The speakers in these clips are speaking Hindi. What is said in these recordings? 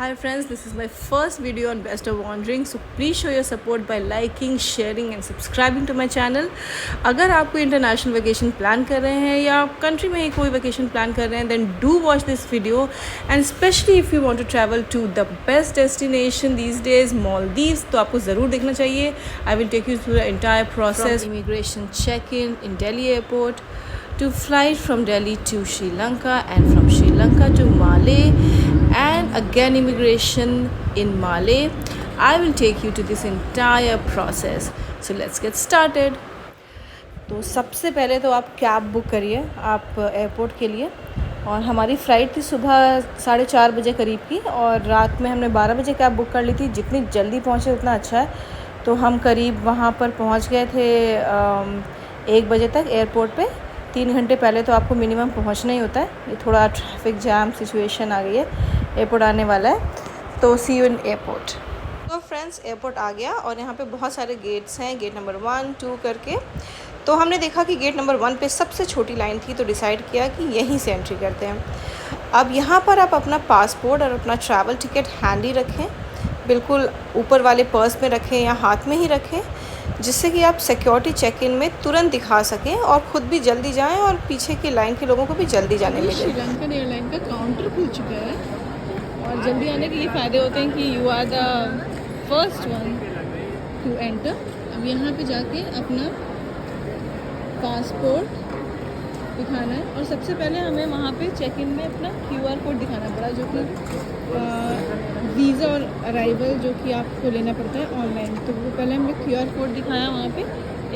Hi friends, this is my first video on Best of Wandering, so please show your support by liking, sharing and subscribing to my channel. अगर आप कोई इंटरनेशनल वेकेशन प्लान कर रहे हैं या आप कंट्री में ही कोई वेकेशन प्लान कर रहे हैं, then do watch this video, and especially if you want to travel to the best destination these days, Maldives, तो आपको ज़रूर देखना चाहिए. I will take you through the entire process from immigration check-in in Delhi airport to flight from Delhi to Sri Lanka and from Sri Lanka to Malé and again immigration in Malé. I will take you to this entire process. So let's get started. तो सबसे पहले तो आप कैब बुक करिए आप एयरपोर्ट के लिए, और हमारी फ़्लाइट थी सुबह 4:30 बजे करीब की, और रात में हमने 12 बजे कैब बुक कर ली थी. जितनी जल्दी पहुँचे उतना अच्छा है. तो हम करीब वहाँ पर पहुँच गए थे 1 बजे तक एयरपोर्ट पे. 3 घंटे पहले तो आपको मिनिमम पहुँचना ही होता है. ये थोड़ा ट्रैफिक जैम सिचुएशन आ गई है, एयरपोर्ट आने वाला है. तो सी यू इन एयरपोर्ट. तो फ्रेंड्स एयरपोर्ट आ गया और यहाँ पे बहुत सारे गेट्स हैं, गेट नंबर 1, 2 करके. तो हमने देखा कि गेट नंबर 1 पे सबसे छोटी लाइन थी, तो डिसाइड किया कि यहीं से एंट्री करते हैं. अब यहाँ पर आप अपना पासपोर्ट और अपना ट्रैवल टिकट हैंडी रखें, बिल्कुल ऊपर वाले पर्स में रखें या हाथ में ही रखें, जिससे कि आप सिक्योरिटी चेक इन में तुरंत दिखा सकें और ख़ुद भी जल्दी जाएं और पीछे की लाइन के लोगों को भी जल्दी जाने मिले. श्रीलंकन एयरलाइन का काउंटर खुल चुका है और जल्दी आने के ये फ़ायदे होते हैं कि you are the first one to enter. अब यहाँ पे जाके अपना पासपोर्ट दिखाना है, और सबसे पहले हमें वहाँ पे चेक इन में अपना QR कोड दिखाना पड़ा, जो कि वीज़ा और अराइवल जो कि आपको लेना पड़ता है ऑनलाइन. तो वो पहले हमने QR कोड दिखाया वहाँ पे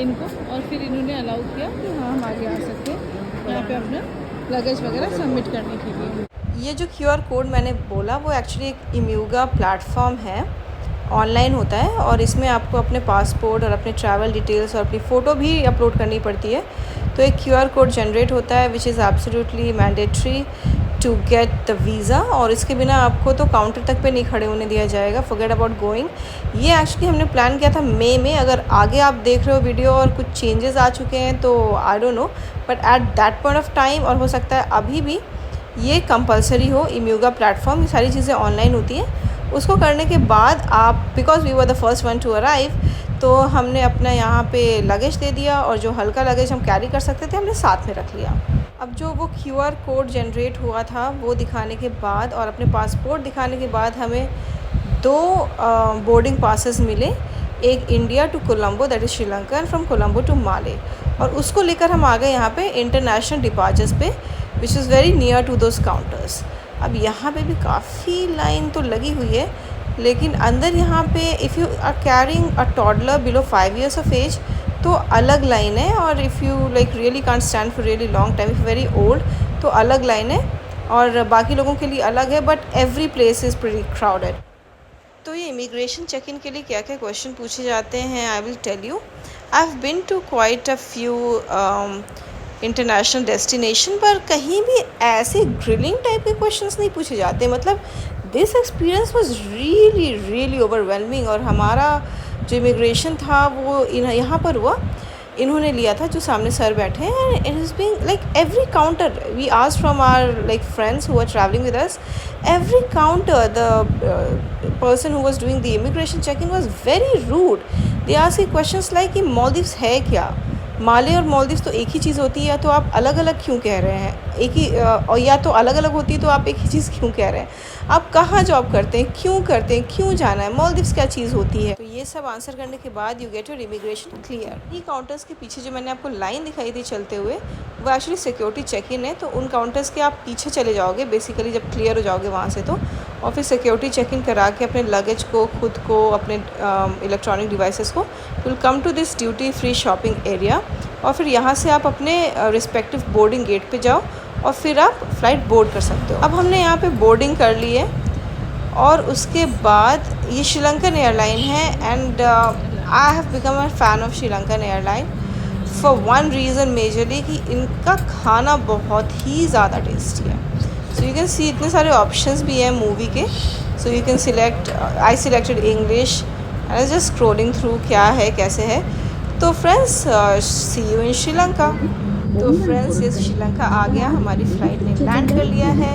इनको, और फिर इन्होंने अलाउ किया कि हाँ हम आगे आ सकते हैं यहाँ पे अपना लगेज वगैरह सबमिट करने के लिए. ये जो QR कोड मैंने बोला वो एक्चुअली एक इम्यूगा प्लेटफॉर्म है, ऑनलाइन होता है, और इसमें आपको अपने पासपोर्ट और अपने ट्रैवल डिटेल्स और अपनी फ़ोटो भी अपलोड करनी पड़ती है. तो एक QR कोड जनरेट होता है which is absolutely mandatory to get the visa, और इसके बिना आपको तो काउंटर तक पे नहीं खड़े होने दिया जाएगा. Forget about going. ये एक्चुअली हमने प्लान किया था मई में. अगर आगे आप देख रहे हो वीडियो और कुछ चेंजेस आ चुके हैं तो I don't know, but at that point of time, और हो सकता है अभी भी, ये कंपलसरी हो इम्यूगा प्लेटफॉर्म. ये सारी चीज़ें ऑनलाइन होती हैं. उसको करने के बाद आप, because we were the first one to arrive, तो हमने अपना यहाँ पे लगेज दे दिया, और जो हल्का लगेज हम कैरी कर सकते थे हमने साथ में रख लिया. अब जो वो QR कोड जनरेट हुआ था वो दिखाने के बाद और अपने पासपोर्ट दिखाने के बाद हमें 2 बोर्डिंग पासेस मिले. एक India to Colombo, that is Sri Lanka, and from Colombo to Male, और उसको लेकर हम आ गए यहाँ पे इंटरनेशनल डिपार्चर्स पे, which is very near to those counters. अब यहाँ पे भी काफ़ी लाइन तो लगी हुई है, लेकिन अंदर यहाँ पे if you are carrying a toddler below 5 years of age तो अलग लाइन है, और if you like really can't stand for really long time, if very old, तो अलग लाइन है, और बाकी लोगों के लिए अलग है. But every place is pretty crowded. तो ये इमिग्रेशन चेक इन के लिए क्या क्या क्वेश्चन पूछे जाते हैं, I will tell you. I have been to quite a few international destination, पर कहीं भी ऐसे ग्रिलिंग टाइप के क्वेश्चंस नहीं पूछे जाते. मतलब this experience was really really overwhelming. और हमारा जो इमिग्रेशन था वो यहाँ पर हुआ, इन्होंने लिया था जो सामने सर बैठे हैं, and it is being like every counter we asked from our like friends who are traveling with us, every counter the person who was doing the immigration check in was very rude. They ask questions like कि मालदीव्स है क्या, माले और मालदीव्स तो एक ही चीज़ होती है, तो आप अलग अलग क्यों कह रहे हैं, एक ही और या तो अलग अलग होती है तो आप एक ही चीज़ क्यों कह रहे हैं, आप कहाँ जॉब करते हैं, क्यों जाना है, मालदीव्स क्या चीज़ होती है. तो ये सब आंसर करने के बाद you get your immigration clear. ये काउंटर्स के पीछे जो मैंने आपको लाइन दिखाई थी चलते हुए, वो एक्चुअली सिक्योरिटी चेक इन है. तो उन काउंटर्स के आप पीछे चले जाओगे बेसिकली जब क्लियर हो जाओगे वहाँ से, तो और फिर सिक्योरिटी चेक इन करा के अपने लगेज को, खुद को, अपने इलेक्ट्रॉनिक डिवाइसेस को, will come to this duty free shopping area, और फिर यहाँ से आप अपने रिस्पेक्टिव बोर्डिंग गेट पे जाओ और फिर आप फ़्लाइट बोर्ड कर सकते हो. अब हमने यहाँ पे बोर्डिंग कर ली है, और उसके बाद ये श्रीलंकन एयरलाइन है, and I have become a fan of Sri Lankan airline for one reason majorly, कि इनका खाना बहुत ही ज़्यादा टेस्टी है. सो यू कैन सी इतने सारे ऑप्शंस भी हैं मूवी के, so you can select. I selected English, I was just scrolling through क्या है कैसे है. तो friends see you in Sri Lanka. तो फ्रेंड्स ये श्रीलंका आ गया, हमारी फ़्लाइट ने लैंड कर लिया है।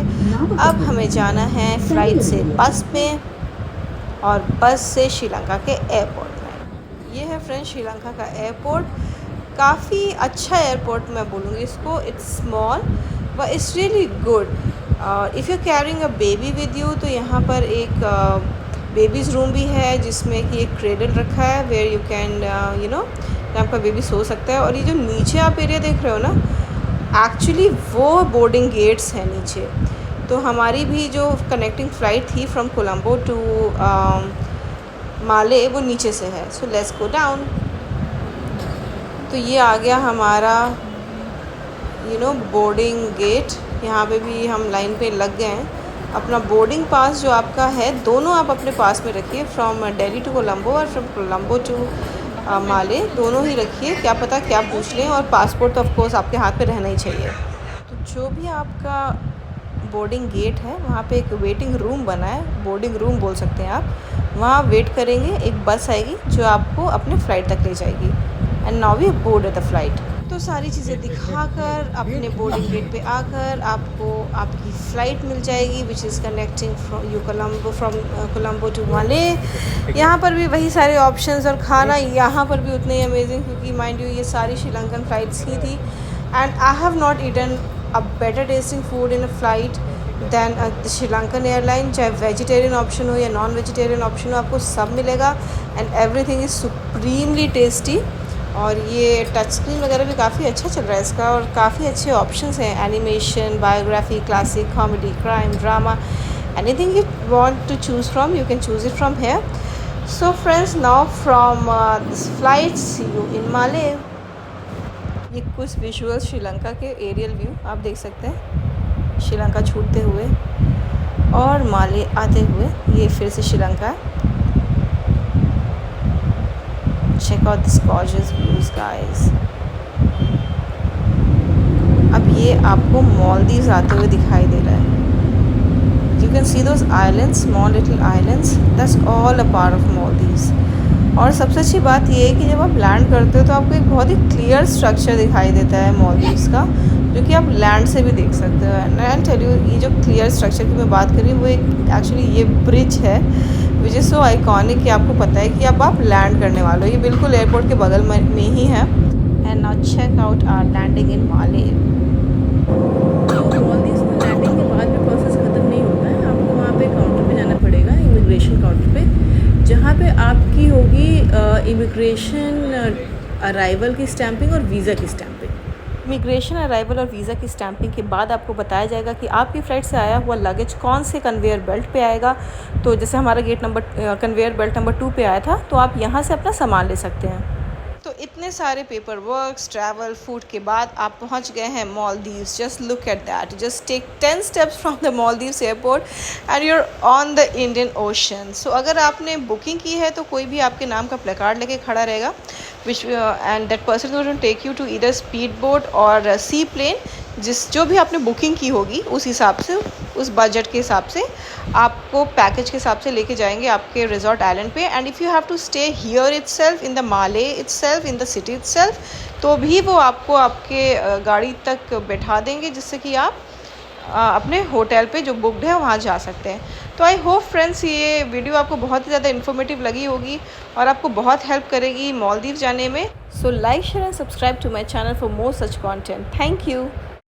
अब हमें जाना है फ़्लाइट से बस में और बस से श्रीलंका के एयरपोर्ट में। ये है फ्रेंड्स श्रीलंका का एयरपोर्ट। काफ़ी अच्छा एयरपोर्ट मैं बोलूँगी इसको। It's small but it's really good. If you carrying a baby with you तो यहाँ पर एक बेबीज़ रूम भी है जिसमें कि एक क्रेडल रखा है where you can you know आपका बेबी सो सकता है। और ये जो नीचे आप एरिया देख रहे हो ना, एक्चुअली वो बोर्डिंग गेट्स हैं नीचे। तो हमारी भी जो कनेक्टिंग फ़्लाइट थी फ्रॉम कोलंबो टू माले वो नीचे से है। So let's go down. तो ये आ गया हमारा बोर्डिंग गेट। यहाँ पे भी हम लाइन पे लग गए हैं। अपना बोर्डिंग पास जो आपका है दोनों आप अपने पास में रखिए, फ्रॉम दिल्ली टू कोलंबो और फ्रॉम कोलंबो टू माले, दोनों ही रखिए। क्या पता क्या पूछ लें। और पासपोर्ट तो ऑफ कोर्स आपके हाथ पे रहना ही चाहिए। तो जो भी आपका बोर्डिंग गेट है वहाँ पे एक वेटिंग रूम बना है, बोर्डिंग रूम बोल सकते हैं आप। वहाँ वेट करेंगे, एक बस आएगी जो आपको अपने फ़्लाइट तक ले जाएगी। And now we board the flight. तो सारी चीज़ें दिखाकर अपने बोर्डिंग गेट पे आकर आपको आपकी फ़्लाइट मिल जाएगी which is connecting from Colombo to Male. यहाँ पर भी वही सारे ऑप्शंस और खाना यहाँ पर भी उतने ही अमेजिंग, क्योंकि माइंड यू ये सारी श्रीलंकन फ़्लाइट्स ही थी। And I have not eaten a better tasting food in a flight than Sri Lankan airline. चाहे वेजिटेरियन ऑप्शन हो या नॉन वेजिटेरियन ऑप्शन हो, आपको सब मिलेगा and everything is supremely tasty. और ये टच स्क्रीन वगैरह भी काफ़ी अच्छा चल रहा है इसका, और काफ़ी अच्छे ऑप्शंस हैं, animation, biography, classic, comedy, crime, drama, anything you want to choose from you can choose it from here. So friends, now from this flight see you in Male. ये कुछ विजुअल श्रीलंका के एरियल व्यू आप देख सकते हैं, श्रीलंका छूटते हुए और माले आते हुए। ये फिर से श्रीलंका है। Check out this gorgeous views guys। अब ये आपको मालदीव्स आते हुए दिखाई दे रहा है। You can see those islands, small little islands, that's all a part of Maldives। और सबसे अच्छी बात ये है कि जब आप लैंड करते हो तो आपको एक बहुत ही क्लियर स्ट्रक्चर दिखाई देता है मालदीव्स का, जो कि आप लैंड से भी देख सकते हो। एंड आई टेल यू, ये जो क्लियर स्ट्रक्चर की मैं बात कर रही हूँ वो एक एक्चुअली ये ब्रिज है विच इज़ सो आइकॉनिक कि आपको पता है कि अब आप लैंड करने वाले हो। ये बिल्कुल एयरपोर्ट के बगल में ही है। And now check out our landing in Male. Maldives में लैंडिंग के बाद भी प्रोसेस ख़त्म नहीं होता है। आपको वहाँ पे काउंटर पे जाना पड़ेगा, इमिग्रेशन काउंटर पे, जहाँ पे आपकी होगी इमिग्रेशन अराइवल की स्टैंपिंग और वीज़ा की स्टैंपिंग। इमिग्रेशन अराइवल और वीज़ा की स्टैंपिंग के बाद आपको बताया जाएगा कि आपकी फ़्लाइट से आया हुआ लगेज कौन से कन्वेयर बेल्ट पे आएगा। तो जैसे हमारा कन्वेयर बेल्ट नंबर 2 पे आया था, तो आप यहाँ से अपना सामान ले सकते हैं। तो इतने सारे पेपर वर्क्स, ट्रैवल, फूड के बाद आप पहुंच गए हैं Maldives. Just look at that, just take 10 steps from the Maldives airport and you are on the Indian ocean. So अगर आपने बुकिंग की है तो कोई भी आपके नाम का प्लेकार्ड लेके खड़ा रहेगा, which and that person will take you to either speed boat और सी प्लेन। जो भी आपने बुकिंग की होगी उस हिसाब से, उस बजट के हिसाब से आपको पैकेज के हिसाब से लेके जाएंगे आपके रिजॉर्ट आइलैंड पे। And if you have to stay here itself in the Male itself in the city itself, तो भी वो आपको आपके गाड़ी तक बैठा देंगे, जिससे कि आप अपने होटल पे जो बुकड है वहाँ जा सकते हैं। तो आई होप फ्रेंड्स ये वीडियो आपको बहुत ही ज़्यादा इन्फॉर्मेटिव लगी होगी और आपको बहुत हेल्प करेगी मालदीव जाने में। So like, share and subscribe to my channel for more such content. Thank you.